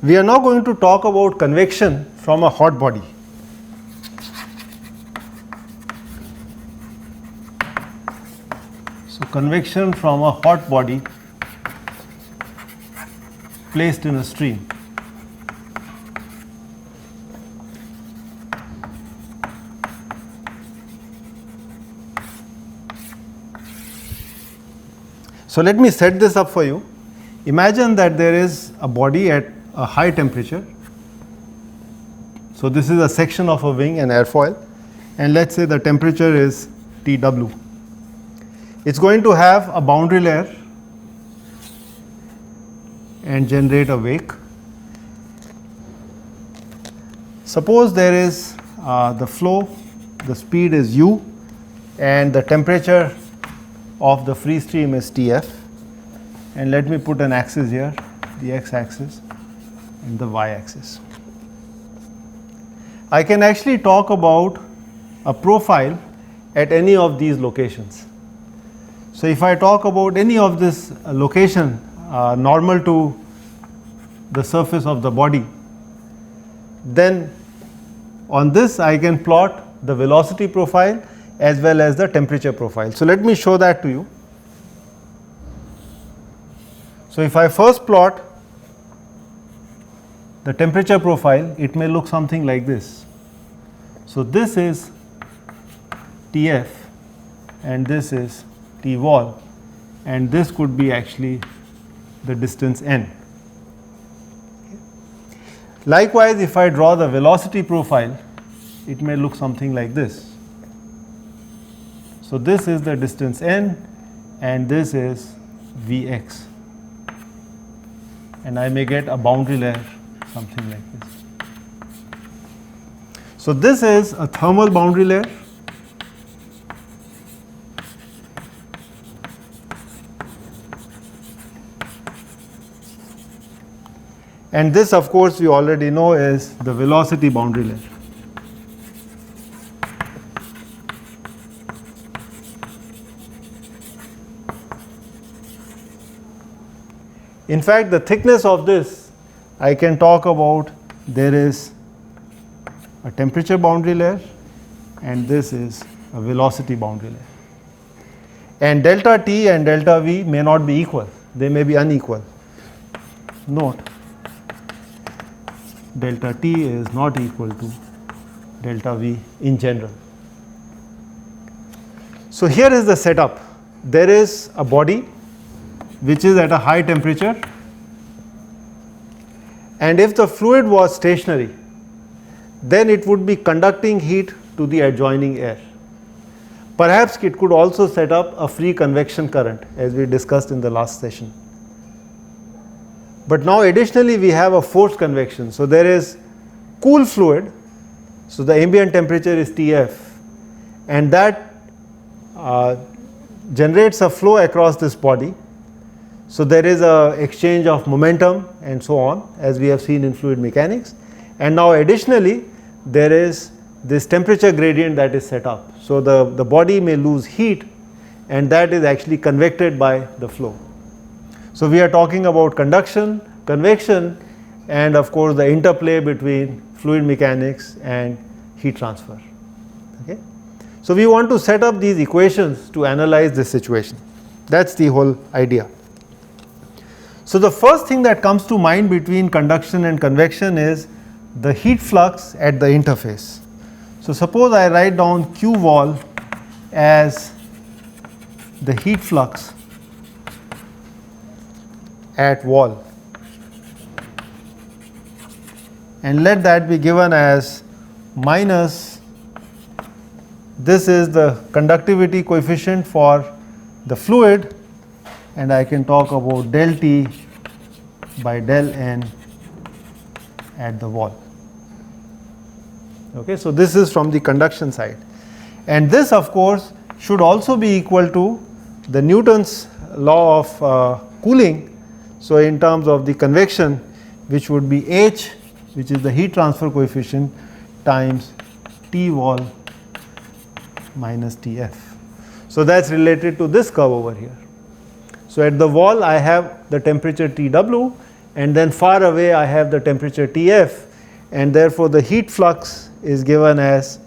We are now going to talk about convection from a hot body. So, convection from a hot body placed in a stream. So, let me set this up for you. Imagine that there is a body at a high temperature. So, this is a section of a wing, an airfoil, and let us say the temperature is Tw. It is going to have a boundary layer and generate a wake. Suppose there is the flow, the speed is u, and the temperature of the free stream is Tf, and let me put an axis here, the x axis and the y axis. I can actually talk about a profile at any of these locations. So, if I talk about any of this location normal to the surface of the body, then on this I can plot the velocity profile as well as the temperature profile. So, let me show that to you. So, if I first plot the temperature profile, it may look something like this. So, this is Tf and this is T wall, and this could be actually the distance n. Likewise, if I draw the velocity profile, it may look something like this. So, this is the distance n and this is Vx, and I may get a boundary layer something like this. So, this is a thermal boundary layer. And this, of course, we already know is the velocity boundary layer. In fact, the thickness of this, I can talk about, there is a temperature boundary layer and this is a velocity boundary layer. And delta T and delta V may not be equal, they may be unequal. Note, delta T is not equal to delta V in general. So, here is the setup. There is a body which is at a high temperature, and if the fluid was stationary, then it would be conducting heat to the adjoining air. Perhaps it could also set up a free convection current, as we discussed in the last session. But now additionally we have a forced convection. So, there is cool fluid, so the ambient temperature is Tf, and that generates a flow across this body. So, there is a exchange of momentum and so on, as we have seen in fluid mechanics, and now additionally there is this temperature gradient that is set up. So, the body may lose heat, and that is actually convected by the flow. So, we are talking about conduction, convection, and of course, the interplay between fluid mechanics and heat transfer. Okay? So, we want to set up these equations to analyze this situation. That is the whole idea. So, the first thing that comes to mind between conduction and convection is the heat flux at the interface. So, suppose I write down Q wall as the heat flux at wall, and let that be given as minus, this is the conductivity coefficient for the fluid, and I can talk about del T by del N at the wall. Okay, so, this is from the conduction side, and this of course should also be equal to the Newton's law of cooling. So, in terms of the convection, which would be H, which is the heat transfer coefficient, times T wall minus Tf. So, that is related to this curve over here. So, at the wall I have the temperature Tw and then far away I have the temperature Tf, and therefore the heat flux is given as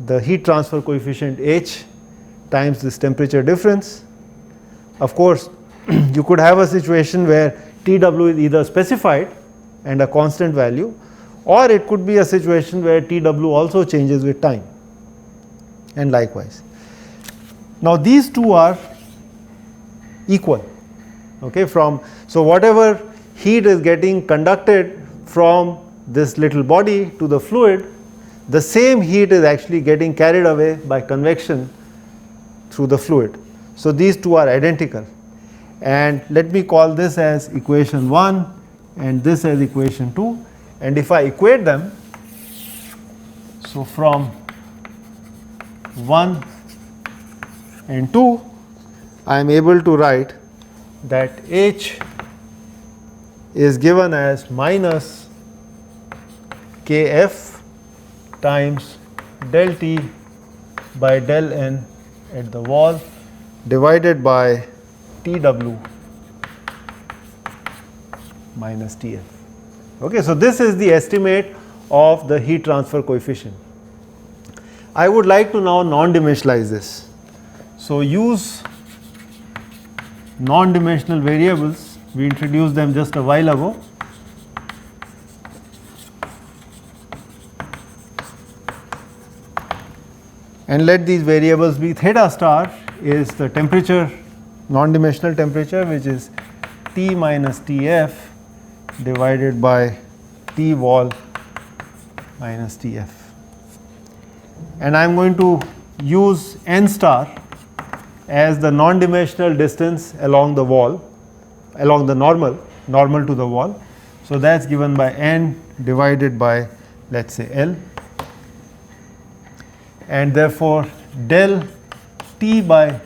the heat transfer coefficient H times this temperature difference. Of course, you could have a situation where Tw is either specified and a constant value, or it could be a situation where Tw also changes with time, and likewise. Now these two are equal, okay, so whatever heat is getting conducted from this little body to the fluid, the same heat is actually getting carried away by convection through the fluid. So these two are identical, and let me call this as equation 1 and this as equation 2, and if I equate them, so from 1 and 2 I am able to write that H is given as minus Kf times del T by del N at the wall divided by Tw minus Tf. Okay, so this is the estimate of the heat transfer coefficient. I would like to now non-dimensionalize this. So use non-dimensional variables. We introduced them just a while ago. And let these variables be theta star is the temperature, non-dimensional temperature, which is T minus Tf divided by T wall minus Tf. And I am going to use n star as the non-dimensional distance along the wall, along the normal to the wall. So that's given by n divided by, let's say, L, and therefore del T by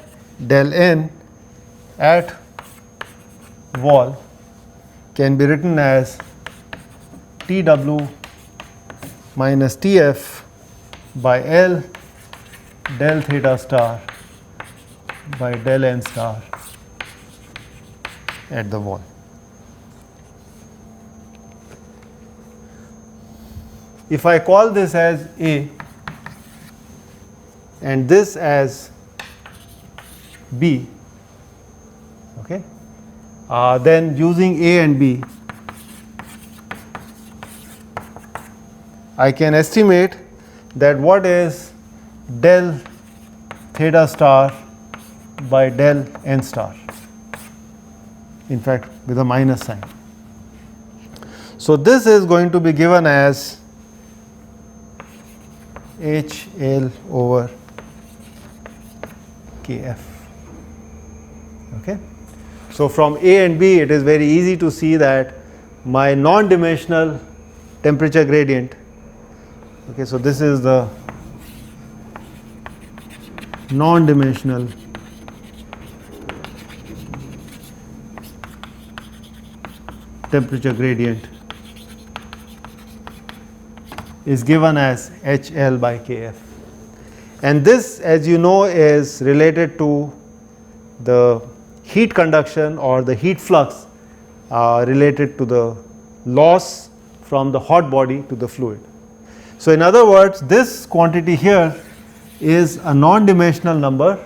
del N at wall can be written as Tw minus Tf by L del theta star by del N star at the wall. If I call this as A and this as B, okay, then using A and B, I can estimate that what is del theta star by del N star, in fact with a minus sign. So this is going to be given as HL over Kf. Okay. So from A and B it is very easy to see that my non-dimensional temperature gradient, okay, so this is the non-dimensional temperature gradient is given as HL by Kf. And this, as you know, is related to the heat conduction or the heat flux related to the loss from the hot body to the fluid. So in other words, this quantity here is a non-dimensional number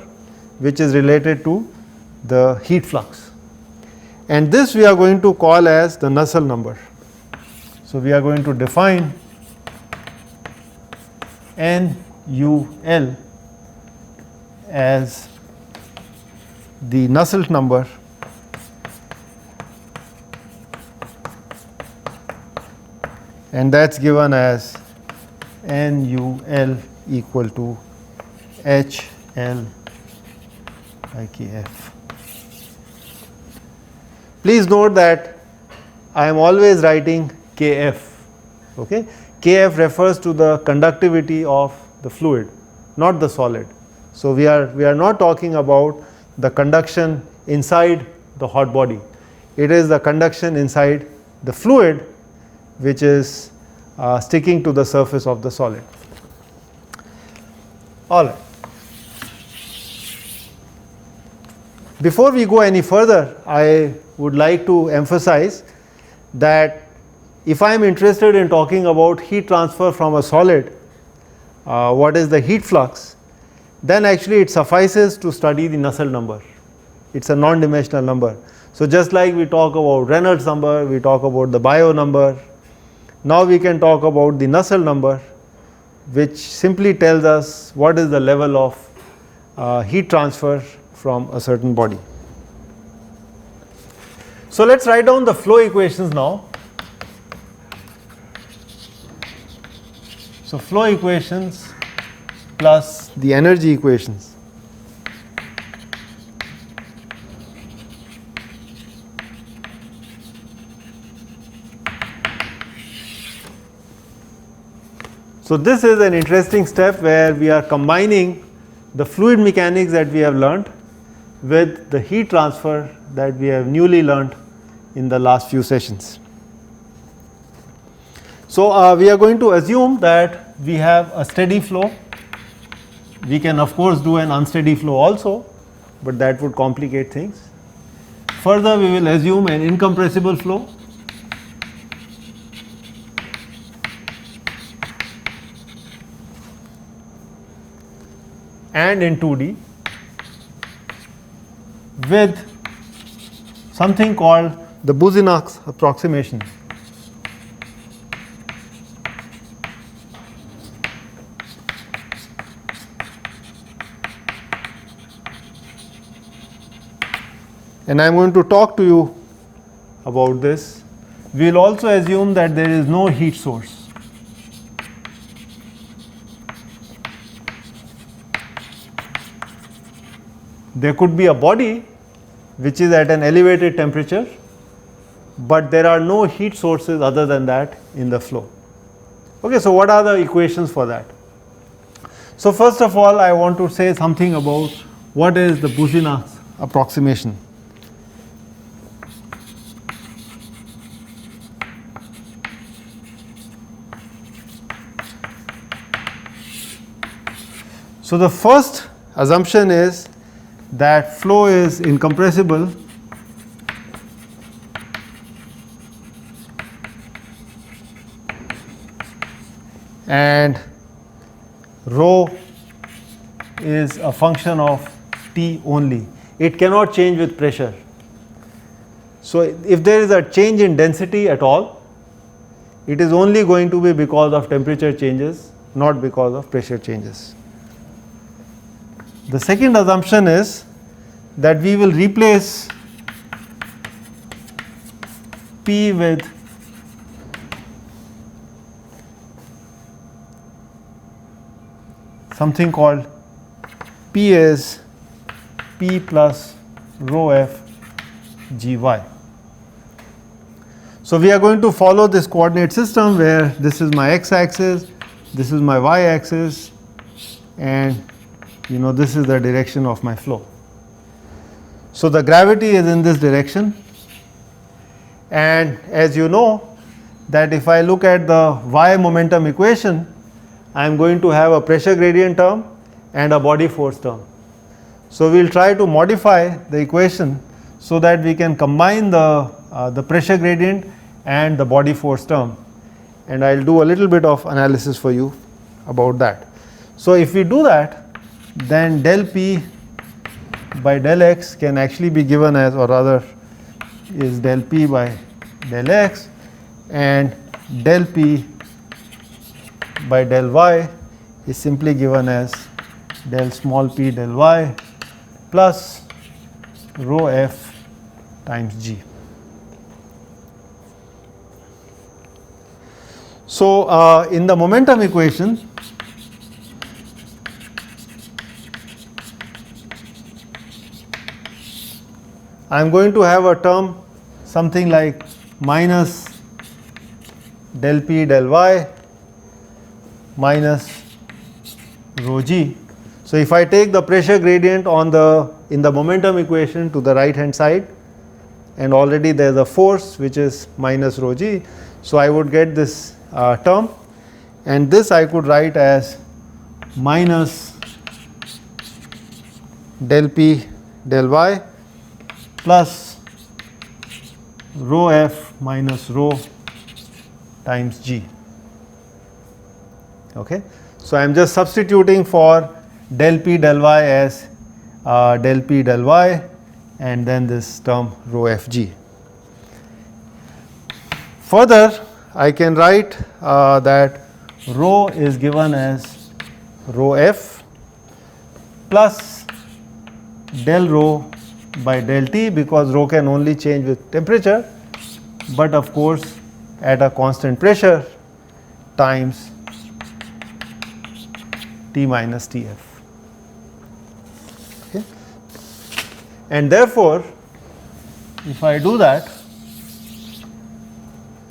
which is related to the heat flux, and this we are going to call as the Nusselt number. So we are going to define NUL as the Nusselt number and that's given as NUL equal to HL by Kf. Please note that I am always writing Kf. Okay? Kf refers to the conductivity of the fluid, not the solid. So we are not talking about the conduction inside the hot body. It is the conduction inside the fluid which is sticking to the surface of the solid. All right. Before we go any further, I would like to emphasize that if I am interested in talking about heat transfer from a solid, what is the heat flux, then actually it suffices to study the Nusselt number. It is a non-dimensional number. So, just like we talk about Reynolds number, we talk about the Biot number, now we can talk about the Nusselt number, which simply tells us what is the level of heat transfer from a certain body. So, let us write down the flow equations now. So, flow equations plus the energy equations. So, this is an interesting step where we are combining the fluid mechanics that we have learnt with the heat transfer that we have newly learnt in the last few sessions. So, we are going to assume that we have a steady flow. We can of course do an unsteady flow also, but that would complicate things. Further, we will assume an incompressible flow. And in 2D with something called the Boussinesq approximation. And I am going to talk to you about this. We will also assume that there is no heat source. There could be a body which is at an elevated temperature, but there are no heat sources other than that in the flow. Okay, so what are the equations for that? So, first of all, I want to say something about what is the Boussinesq approximation. So, the first assumption is that flow is incompressible and rho is a function of T only. It cannot change with pressure. So, if there is a change in density at all, it is only going to be because of temperature changes, not because of pressure changes. The second assumption is that we will replace P with something called P is P plus rho f gy. So, we are going to follow this coordinate system where this is my x axis, this is my y axis, and this is the direction of my flow. So, the gravity is in this direction, and as you know that if I look at the y momentum equation, I am going to have a pressure gradient term and a body force term. So, we will try to modify the equation so that we can combine the pressure gradient and the body force term, and I will do a little bit of analysis for you about that. So, if we do that, then del P by del x can actually be given as, or rather is del P by del x, and del P by del y is simply given as del small p del y plus rho f times g. So, in the momentum equation, I am going to have a term something like minus del p del y minus rho g. So, if I take the pressure gradient in the momentum equation to the right hand side, and already there is a force which is minus rho g, so I would get this term, and this I could write as minus del p del y plus rho f minus rho times g. Okay. So, I am just substituting for del p del y as del p del y and then this term rho f g. Further, I can write that rho is given as rho f plus del rho by del t, because rho can only change with temperature, but of course at a constant pressure, times T minus Tf. Okay. And therefore, if I do that,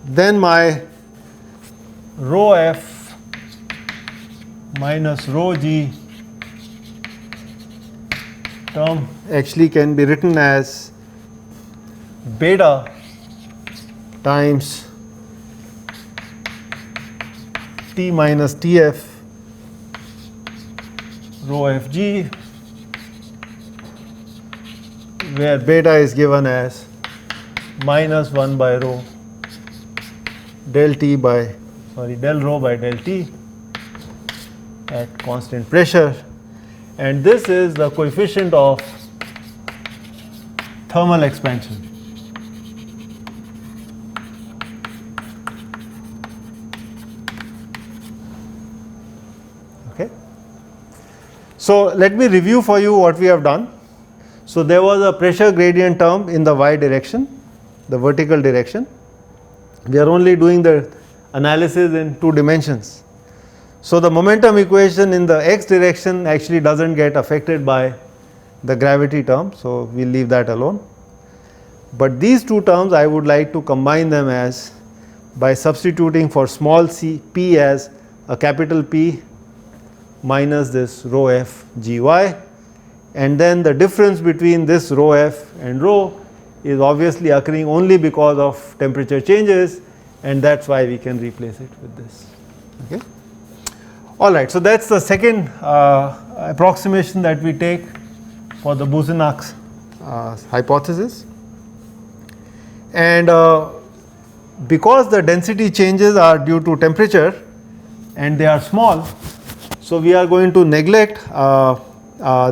then my rho f minus rho g term actually can be written as beta times T minus Tf rho f g, where beta is given as minus 1 by rho del rho by del t at constant pressure, and this is the coefficient of thermal expansion. Okay. So, let me review for you what we have done. So, there was a pressure gradient term in the y direction, the vertical direction. We are only doing the analysis in 2 dimensions. So, the momentum equation in the x direction actually does not get affected by the gravity term. So, we will leave that alone. But these 2 terms I would like to combine them as by substituting for small c p as a capital P minus this rho f g y, and then the difference between this rho f and rho is obviously occurring only because of temperature changes, and that is why we can replace it with this. Okay. Alright, so that is the second approximation that we take for the Boussinesq hypothesis. And because the density changes are due to temperature and they are small, so we are going to neglect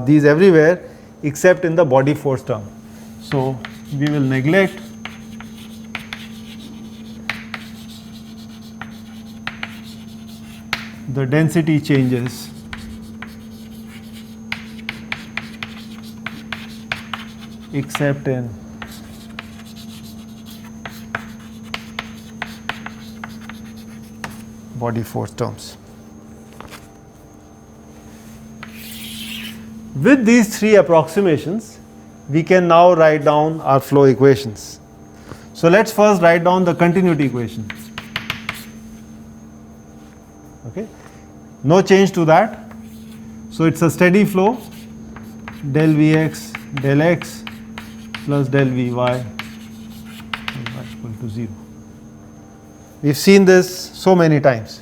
these everywhere except in the body force term. So, we will neglect the density changes except in body force terms. With these 3 approximations, we can now write down our flow equations. So, let us first write down the continuity equation. Okay. No change to that. So, it is a steady flow del Vx del x plus del Vy equal to 0. We have seen this so many times.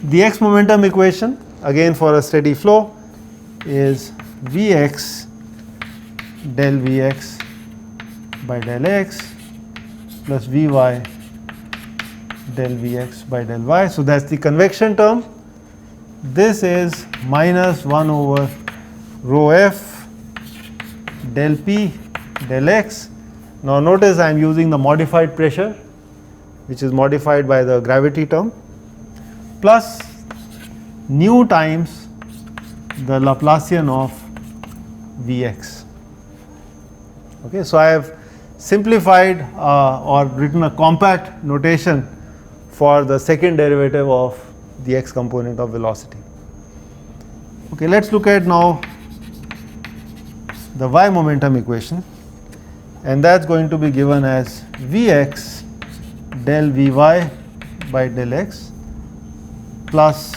The x momentum equation again for a steady flow is Vx del Vx by del x plus Vy del Vx by del y. So, that is the convection term. This is minus 1 over rho f del p del x. Now, notice I am using the modified pressure, which is modified by the gravity term, plus nu times the Laplacian of Vx. Okay, so, I have simplified or written a compact notation for the second derivative of the x component of velocity. Okay, let us look at now the y momentum equation, and that is going to be given as Vx del Vy by del x plus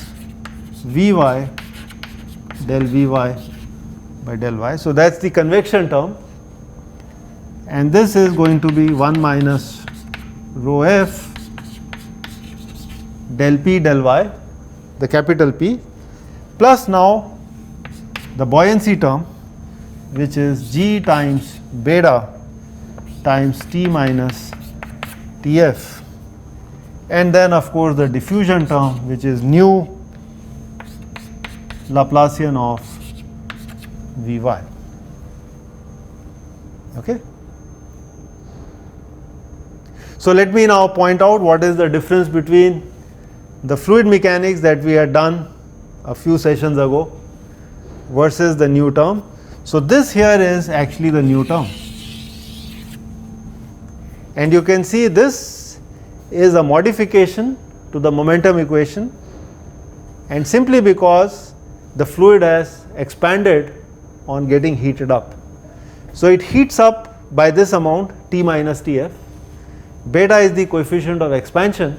Vy del Vy by del y. So, that is the convection term, and this is going to be 1 minus rho f del p del y, the capital P, plus now the buoyancy term, which is g times beta times T minus Tf, and then of course the diffusion term, which is nu Laplacian of Vy. Okay. So let me now point out what is the difference between the fluid mechanics that we had done a few sessions ago versus the new term. So this here is actually the new term, and you can see this is a modification to the momentum equation, and simply because the fluid has expanded on getting heated up. So it heats up by this amount T minus Tf, beta is the coefficient of expansion,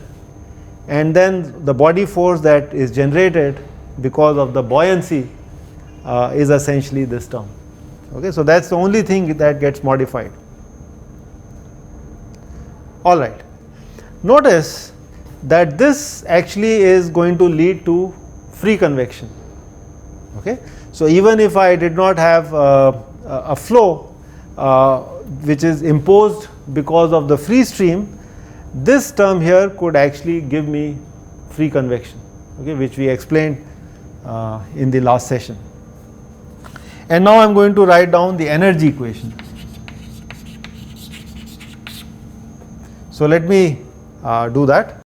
and then the body force that is generated because of the buoyancy is essentially this term. Okay, so that's the only thing that gets modified. All right. Notice that this actually is going to lead to free convection. Okay, so even if I did not have a flow which is imposed because of the free stream, this term here could actually give me free convection, okay, which we explained in the last session. And now I am going to write down the energy equation. So let me do that.